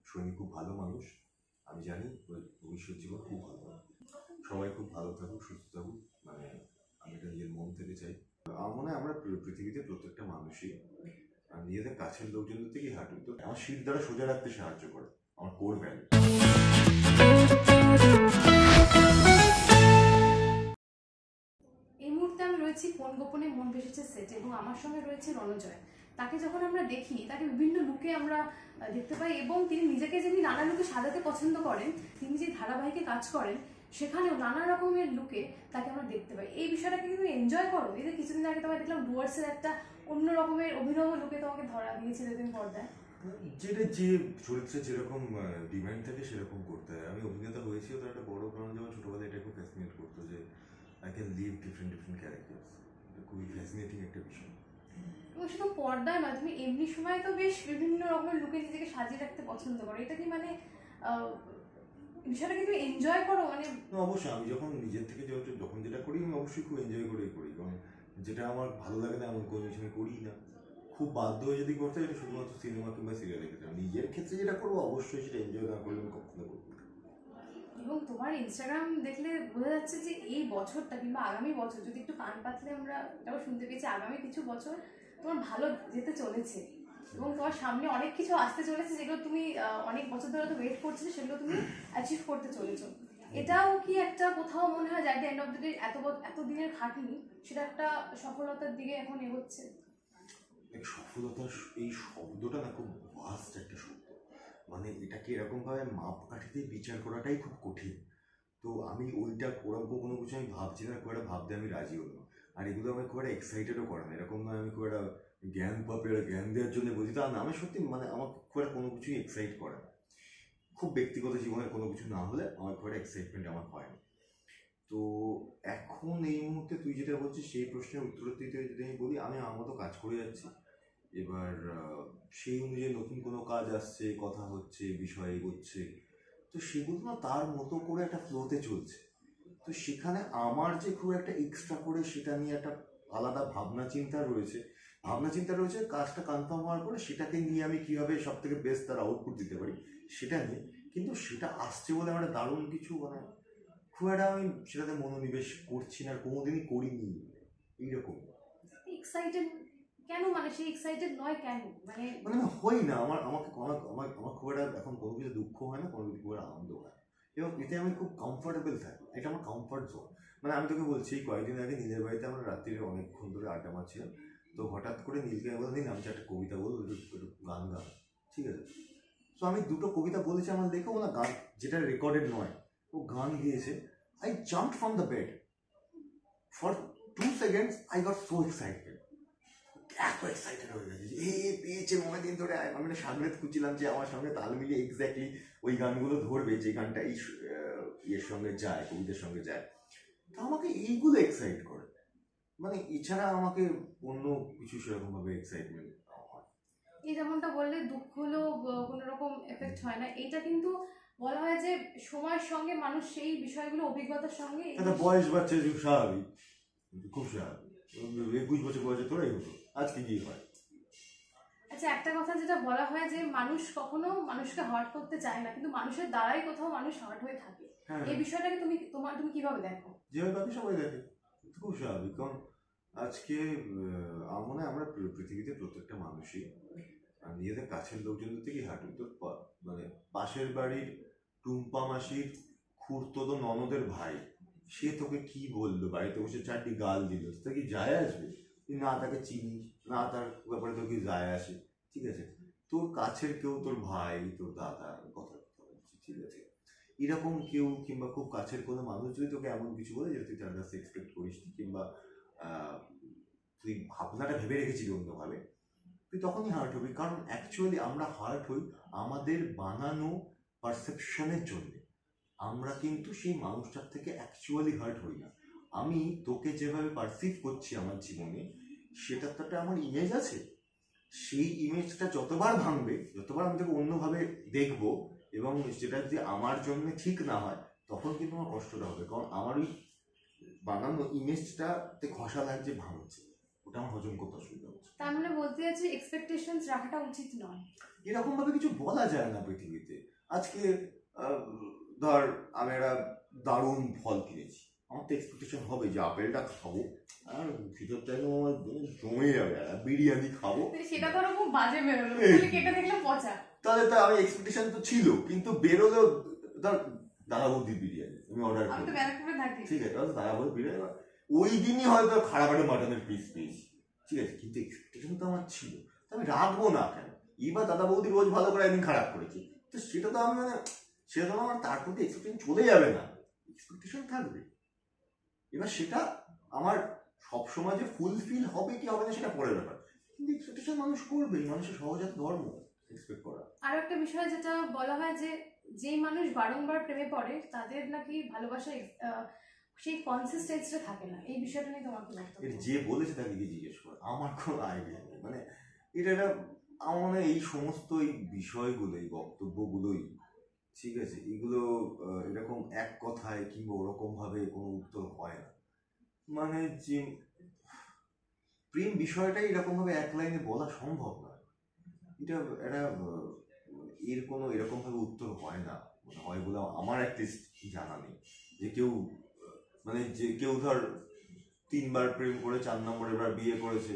সৈনী খুব ভালো মানুষ, আমি জানি ভবিষ্যৎ জীবন খুব ভালো। সবাই খুব ভালো থাকুক, সুস্থ থাকুক, মানে আমি এটা নিজের মন থেকে চাই। আমার মনে হয় আমরা পৃথিবীতে প্রত্যেকটা মানুষই নিজেদের কাছের লোকজনদের থেকেই হাঁটু তো আমার শীত দ্বারা সোজা রাখতে সাহায্য করে, আমার কোর ভ্যালু। এই মুহূর্তে আমি রয়েছি কোন গোপনে মন ভেসেছে সেট এবং আমার সঙ্গে রয়েছে রণজয়। তাকে যখন আমরা দেখি তাকে বিভিন্ন লুকে আমরা দেখতে পাই এবং তিনি নিজেকে যিনি নানা লুকে সাজাতে পছন্দ করেন, তিনি যে ধারাবাহিকে কাজ করেন সেখানেও নানা রকমের লুকে তাকে আমরা দেখতে পাই। এই বিষয়টাকে কিন্তু এনজয় করো। এই যে কিছুদিন আগে তোমায় দেখলাম ডুয়ার্সের একটা অন্য রকমের অভিনব লুকে তোমাকে ধরা দিয়েছিল তুমি পর্দায়। যেটা যে চরিত্রে যেরকম ডিমান্ড থাকে সেরকম করতে হয়। আমি অভিনেতা হয়েছি তার একটা বড় কারণ যেমন ছোটবেলায় এটা খুব ফ্যাসিনেট করতো যে I can live different characters. এটা খুবই ফ্যাসিনেটিং একটা বিষয়। এবং শুধু পর্দায় নয়, তুমি এমনি সময় তো বেশ বিভিন্ন রকমের লুকে নিজেকে সাজিয়ে রাখতে পছন্দ করো। এটা কি মানে বিষয়টা কি তুমি এনজয় করো? মানে অবশ্যই আমি যখন নিজের থেকে যখন যেটা করি আমি অবশ্যই খুব এনজয় করেই করি, কারণ যেটা আমার ভালো লাগে না এমন কোনো কিছু আমি করি না। খুব বাধ্য হয়ে যদি করতে হয় এটা শুধুমাত্র সিনেমা কিংবা সিরিয়ালের ক্ষেত্রে। নিজের ক্ষেত্রে যেটা করবো অবশ্যই সেটা এনজয় না করলে আমি কখনো করবো। এবং তোমার ইনস্টাগ্রাম দেখলে বোঝা যাচ্ছে যে এই বছরটা কিংবা আগামী বছর, যদি একটু কান পাতলে আমরা এটাও শুনতে পেয়েছি, আগামী কিছু বছর তোমার ভালো যেতে চলেছে এবং তোমার সামনে অনেক কিছু আসতে চলেছে যেগুলো তুমি অনেক বছর ধরে তো ওয়েট করছিলে, সেগুলো তুমি অ্যাচিভ করতে চলেছো। এটাও কি একটা কোথাও মনে হয় যাতে এন্ড অফ দ্য ডে এত দিনের খাটনি সেটা একটা সফলতার দিকে এখন এগোচ্ছে? সফলতা এই শব্দটা না খুব ভাস্ট একটা শব্দ, মানে এটাকে এরকমভাবে মাপকাঠিতে বিচার করাটাই খুব কঠিন। তো আমি ওইটা করবো কোনো কিছু আমি ভাবছি না, খুব একটা ভাবতে আমি রাজিও না। আর এগুলো আমি খুব একটা এক্সাইটেডও করে না, এরকম নয় আমি খুব একটা জ্ঞান পাপের জ্ঞান দেওয়ার জন্য বলছি তা না। আমি সত্যি মানে আমার খুব একটা কোনো কিছুই এক্সাইট করে না। খুব ব্যক্তিগত জীবনের কোনো কিছু না হলে আমার খুব একটা এক্সাইটমেন্ট আমার হয় না। তো এখন এই মুহূর্তে তুই যেটা বলছিস সেই প্রশ্নের উত্তর দিতে যদি আমি বলি, আমি আমার মতো কাজ করে যাচ্ছি। এবার সেই অনুযায়ী নতুন কোনো কাজ আসছে, কথা হচ্ছে, বিষয় এগোচ্ছে, তো সেগুলো না তার মতো করে একটা ফ্লোতে চলছে। তো সেখানে আমার যে খুব একটা এক্সট্রা করে সেটা নিয়ে একটা আলাদা ভাবনা চিন্তা রয়েছে, কাজটা কনফার্ম হওয়ার পরে সেটাকে নিয়ে আমি কীভাবে সব থেকে বেস্ট তার আউটপুট দিতে পারি সেটা নিয়ে। কিন্তু সেটা আসছে বলে আমার দারুণ কিছু মানে খুব একটা আমি সেটাতে মনোনিবেশ করছি না, আর কোনোদিনই করিনি এইরকম। এক্সাইটেড কেন? মানে সেই এক্সাইটেড নয় কেন? মানে আমি হই না। আমাকে আমার খুব একটা এখন কোনো কিছু দুঃখ হয় না, কোনো কিছু খুব আনন্দ হয়, এবং এতে আমি খুব কমফোর্টেবল থাকি। এটা আমার কমফর্ট জোন। মানে আমি তোকে বলছি কয়েকদিন আগে নীলের বাড়িতে আমরা রাত্রিরে অনেকক্ষণ ধরে আড্ডা মারছিলাম। তো হঠাৎ করে নীলকে আমি বললাম আমি একটা কবিতা বলবো, একটু গান গান, ঠিক আছে? তো আমি দুটো কবিতা বলেছি, আমার দেখো না গান যেটা রেকর্ডেড নয়, ও গান গিয়েছে। I jumped from the bed for 2 seconds, I got so excited. এত এক্সাইটেড হয়ে গেছে পেয়েছে অনেকদিন ধরে। আমি সামনে খুঁজছিলাম যে আমার সঙ্গে তাল মিলিয়ে এক্স্যাক্টলি ওই গানগুলো ধরবে যে গানটা এই ইয়ের সঙ্গে যায়, কবিতার সঙ্গে যায়। তো আমাকে এইগুলো এক্সাইট করে, মানে এছাড়া আমাকে অন্য কিছু সেরকমভাবে এক্সাইটমেন্ট হয়। এই যেমনটা বললে দুঃখ হলেও কোনো রকম এফেক্ট হয় না, এটা কিন্তু বলা হয় যে সময়ের সঙ্গে মানুষ সেই বিষয়গুলো অভিজ্ঞতার সঙ্গে একটা বয়স বাড়ছে স্বাভাবিক, খুব স্বাভাবিক। 21 বছর বয়সে তোরাই হতো, আজকে কি হয়? আচ্ছা, একটা কথা যেটা বলা হয় যে মানুষ কখনো মানুষকে হার্ট করতে চায় না, কিন্তু মানুষের দ্বারাই কোথাও মানুষ হার্ট হয়ে থাকে। এই বিষয়টাকে তুমি কিভাবে দেখো? যেভাবে বাকি সবাই দেখে, খুব স্বাভাবিক। কারণ আজকে আমার মনে হয় আমরা পৃথিবীতে প্রত্যেকটা মানুষই নিজেদের কাছের লোকজনদের থেকেই হাঁটু তো, মানে পাশের বাড়ির টুম্পা মাসির খুড়তো ননদের ভাই, সে তোকে কি বললো, বাড়িতে বসে 4টি গাল দিল, তোর কি যায় আসবে? তুই না তাকে চিনিস না, তার ব্যাপারে তোর কি যায় আসে? ঠিক আছে, তোর কাছের কেউ, তোর ভাই, তোর দাদা, কথা বলছি, ঠিক আছে, এরকম কেউ কিংবা খুব কাছের কোনো মানুষ যদি তোকে এমন কিছু বলে যেটা তুই তার কাছে এক্সপেক্ট করিস কিংবা তুই ভাবনাটা ভেবে রেখেছিলি অন্যভাবে, তুই তখনই হার্ট হবি। কারণ অ্যাকচুয়ালি আমরা হার্ট হই আমাদের বানানো পারসেপশনের জন্য। আমরা কিন্তু সেই মানুষটার থেকে অ্যাকচুয়ালি হার্ট হই না। আমি তোকে যেভাবে পারসিভ করছি আমার জীবনে, সেটার তো একটা আমার ইমেজ আছে। সেই ইমেজটা যতবার ভাঙবে, যতবার আমি তোকে অন্যভাবে দেখবো, এবং সেটা যদি আমার জন্য ঠিক না হয়, তখন কিন্তু আমার কষ্টটা হবে। কারণ আমার ওই বানানো ইমেজটাতে ঘষা লাগছে, ভাঙছে, ওটা আমার হজম করতে অসুবিধা হচ্ছে। তার মানে বলতে যাচ্ছি এক্সপেকটেশনস রাখাটা উচিত নয়। এরকম ভাবে কিছু বলা যায় না পৃথিবীতে। আজকে ধর আমি একটা দারুণ ফল কিনেছি, আমার তো এক্সপেকটেশন হবে যে আপেলটা খাবো আর ভিতরটা আমার জমে যাবে, বিরিয়ানি খাবো, সেটা ধরো খুব বাজে বেরোলো, কেটে দেখলাম পচা, তাহলে তো আমি এক্সপেকটেশন তো ছিল, কিন্তু বেরোলেও ধর দাদা বৌদির বিরিয়ানি আমি অর্ডার করি, ঠিক আছে, দাদা বৌদির বিরিয়ানি ওই দিনই হয়তো খারাপ একটা মাটনের পিস পেয়েছি, ঠিক আছে, কিন্তু এক্সপেকটেশন তো আমার ছিল, তো আমি রাখবো না কেন? এবার দাদা বৌদি রোজ ভালো করে একদিন খারাপ করেছি, তো সেটা তো আমি মানে সেটা তো আমার তার প্রতি এক্সপেকটেশন চলে যাবে না, এক্সপেকটেশন থাকবে। এবার সেটা আমার সবসময় যে ফুলফিল হবে কি হবে না সেটা পরের ব্যাপার, কিন্তু এক্সপেকটেশন মানুষ করবেই, মানুষের সহজাত ধর্ম এক্সপেক্ট করা। আর একটা বিষয় যেটা বলা হয় যে যেই মানুষ বারংবার প্রেমে পড়ে তাদের নাকি ভালোবাসা সেই কনসিস্টেন্সিটা থাকে না, এই বিষয়টা নিয়ে তোমার কি বক্তব্য? যে বলেছে তাকে গিয়ে জিজ্ঞেস কর, আমার কোনো আইডিয়া নেই, মানে এটা আমার মনে হয় এই সমস্ত এই বিষয়গুলোই বক্তব্যগুলোই, ঠিক আছে, এগুলো এরকম এক কথায় কিংবা ওরকম ভাবে কোনো উত্তর হয় না, মানে যে প্রেম বিষয়টাই এরকম ভাবে এক লাইনে বলা সম্ভব না, এটা একটা এর কোনো এরকম ভাবে উত্তর হয় না, হয় বলে আমার অ্যাটলিস্ট জানা নেই যে কেউ মানে যে কেউ ধর 3 বার প্রেম করে 4 নম্বরের বার বিয়ে করেছে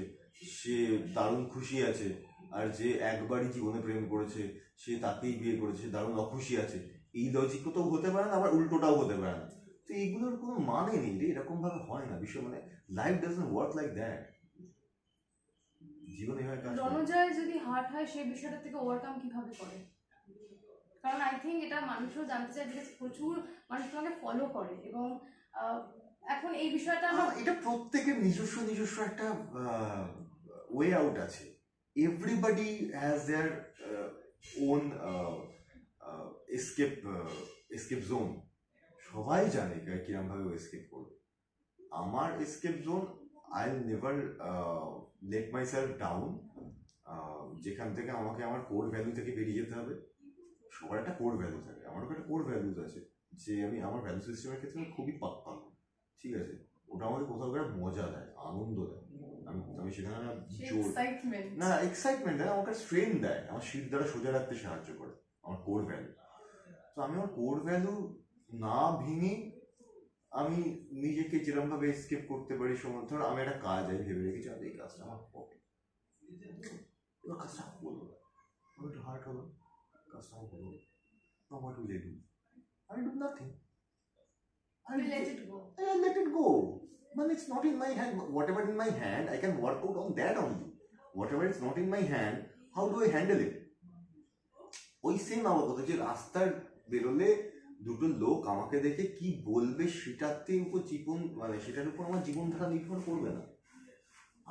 সে দারুণ খুশি আছে, আর যে একবারই জীবনে প্রেম করেছে সে তাকেই বিয়ে করেছে দারুণ অখুশি আছে, এই লজিকও তো হতে পারে না, আবার উল্টোটাও হতে পারে না, তো এইগুলোর কোনো মানে নেই রে, এরকম ভাবে হয় না বিষয়, মানে life doesn't work like that, জীবনে হয় কাজ। রণজয় যদি হার্ট হয় সেই বিষয়টা থেকে ওভারকাম কিভাবে করে? কারণ আই থিঙ্ক এটা মানুষও জানতে চায়, বিকজ প্রচুর মানুষ তোমাকে ফলো করে, এবং এখন এই বিষয়টা এটা প্রত্যেকের নিজস্ব নিজস্ব একটা ওয়ে আউট আছে, everybody has their own escape zone, সবাই জানে কিরম ভাবে এসকেপ করবে, আমার escape zone I never late my self down, যেখান থেকে আমাকে আমার কোর ভ্যালু থেকে বেরিয়ে যেতে হবে, সবার একটা কোর ভ্যালু থাকে, আমারও একটা কোর ভ্যালুজ আছে, যে আমি আমার ভ্যালু সিস্টেমের ক্ষেত্রে খুবই পাক্কা, ঠিক আছে, ওটা আমাকে কোথাও করে মজা দেয়, আনন্দ দেয়, আমি সেখানে জোর না এক্সাইটমেন্ট দেয়, আমাকে স্ট্রেন দেয়, আমার শীত দ্বারা সোজা রাখতে সাহায্য করে আমার কোর ভ্যালু, তো আমি আমার কোর ভ্যালু না ভেঙে আমি নিজেকে যেরকম ভাবে এসকেপ করতে পারি, সময় ধর আমি একটা কাজ আমি ভেবে রেখেছি এই কাজটা আমার হবে, এবার কাজটা বলবো আমি একটু হার্ট হলো, কাজটা আমার বলবো, what will I do? I do nothing. I let it go. I let it go. Man, it's not in my hand. Whatever in my hand, I can work out on that only. Whatever is not in my hand, how do I handle it? ওই same আমার কথা, যে রাস্তার বেরোলে দুটো লোক আমাকে দেখে কি বলবে সেটাতে উপর জীবন, মানে সেটার উপর আমার জীবনধারা নির্ভর করবে না,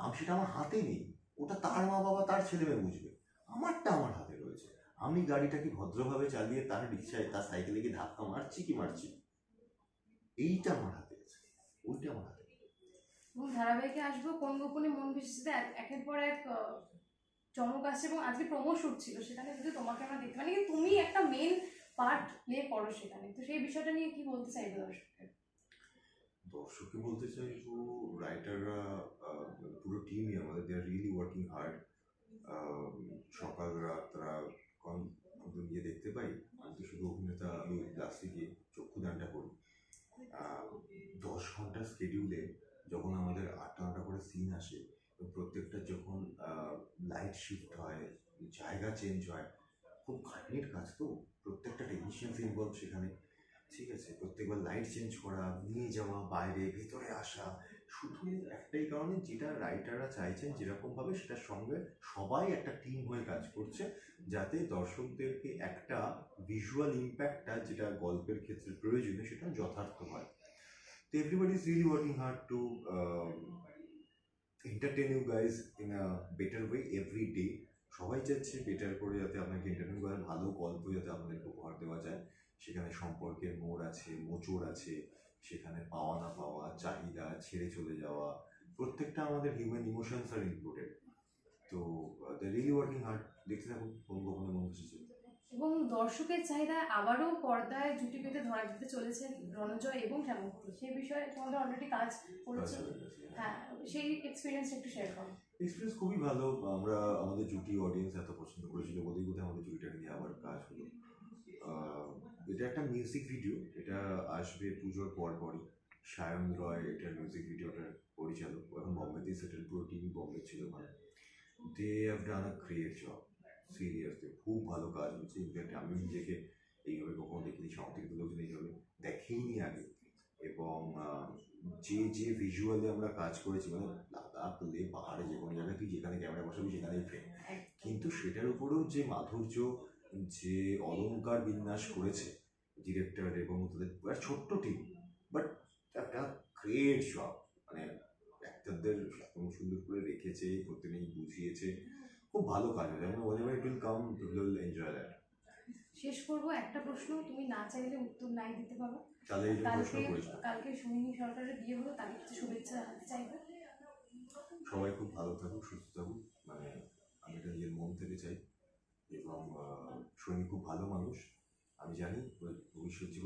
আমি সেটা আমার হাতে নেই, ওটা তার মা বাবা তার ছেলে মেয়ে বুঝবে, আমারটা আমার হাতে রয়েছে, আমি গাড়িটাকে ভদ্রভাবে চালিয়ে তার রিক্সায় তার সাইকেলে গিয়ে ধাক্কা মারছি কি মারছি, এইটা আমার হাতে আছে, ওইটা আমার হাতে। এবং ধারাবাহিকে আসবো কোন গোপনে মন ভেসেছে, একের পর এক চমক আসছে, এবং আজকে প্রোমো শুট ছিল, সেখানে যদি তোমাকে আমরা দেখতে মানে তুমি একটা মেন পার্ট প্লে করো সেখানে, তো সেই বিষয়টা নিয়ে কি বলতে চাইবো দর্শককে? দর্শককে বলতে চাইবো রাইটাররা পুরো টিমই আমাদের, দে আর রিয়েলি ওয়ার্কিং হার্ড, সকাল রাত তারা গিয়ে দেখতে পাই, আমি তো শুধু অভিনেতা, আমি লাস্টে গিয়ে চক্ষুদানটা করি, 10 ঘন্টার স্কেডিউলে যখন আমাদের 8টা করে সিন আসে, প্রত্যেকটা যখন লাইট শিফট হয়, জায়গা চেঞ্জ হয়, খুব খাটনির কাজ, তো প্রত্যেকটা টেকনিশিয়ানস ইনভলভ সেখানে, ঠিক আছে, প্রত্যেকবার লাইট চেঞ্জ করা, নিয়ে যাওয়া, বাইরে ভেতরে আসা, শুধু একটাই কারণে, যেটা রাইটাররা চাইছেন যেরকমভাবে সেটার সঙ্গে সবাই একটা টিম হয়ে কাজ করছে, যাতে দর্শকদেরকে একটা ভিজুয়াল ইম্প্যাক্টটা যেটা গল্পের ক্ষেত্রে প্রয়োজনীয় সেটা যথার্থ হয়, তো everybody is really working hard to entertain you guys in a better way every day, সবাই চাচ্ছে বেটার করে যাতে আপনাকে এন্টারটেন করে, ভালো গল্প যাতে আপনাদেরকে উপহার দেওয়া যায়, সেখানে সম্পর্কের মোড় আছে, মোচড় আছে, সেখানে পাওয়া না পাওয়া, চাহিদা, ছেড়ে চলে যাওয়া, প্রত্যেকটা আমাদের হিউম্যান ইমোশনস আর ইনক্লুডেড, তো দ্য রিয়েলি ওয়ার্কিং হার্ড, দেখতে থাকুন কোন গোপনে মন ভেসেছে। এবং দর্শকের চাহিদায় আবারও পর্দায় জুটি পেতে ধরা দিতে চলেছেন রণজয় এবং শ্যামল, সেই বিষয়ে তোমাদের অলরেডি কাজ করেছে, হ্যাঁ, সেই এক্সপিরিয়েন্স একটু শেয়ার করো। এক্সপিরিয়েন্স খুবই ভালো, আমরা আমাদের জুটি অডিয়েন্স এত পছন্দ করেছিল বলেই বোধহয় আমাদের জুটিটাকে নিয়ে আবার কাজ হলো, এটা একটা মিউজিক ভিডিও, এটা আসবে পুজোর পরই। সায়ন রয় এটার মিউজিক ভিডিওটার পরিচালক, ও এখন বম্বেতেই সেটেল, পুরো টিম বম্বে ছিল মানে। They have done a great job, seriously খুব ভালো কাজ হচ্ছে। ইনফ্যাক্ট আমি নিজেকে এইভাবে কখনো দেখিনি, সামথিং লোকজন এইভাবে দেখেইনি আগে। এবং যে যে ভিজুয়ালে আমরা কাজ করেছি, মানে লাদাখ লে পাহাড়ে যে কোনো জায়গায় তুই যেখানে ক্যামেরা বসাবি সেখানেই ফ্রেম, কিন্তু সেটার উপরেও যে মাধুর্য, যে অলংকার বিন্যাস করেছে ডিরেক্টর এবং তাদের পুরো ছোট্ট টিম, বাট একটা গ্রেট জব। মানে অ্যাক্টরদের একদম সুন্দর করে রেখেছে, প্রতিদিন বুঝিয়েছে, খুব ভালো কাজ হয়েছে। মানে whenever it will come, people will enjoy that. শেষ করবো একটা প্রশ্ন, তুমি না চাইলে উত্তর নাই দিতে পারো। তাহলে এই প্রশ্ন করেছি, কালকে সোহিনী সরকারের বিয়ে হলো, তাকে কিছু শুভেচ্ছা জানাতে চাইবে? সবাই খুব ভালো থাকুক, সুস্থ থাকুক, মানে আমি এটা নিজের মন থেকে চাই। এবং সোহিনী খুব ভালো মানুষ, আমি জানি ভবিষ্যৎ জীবনে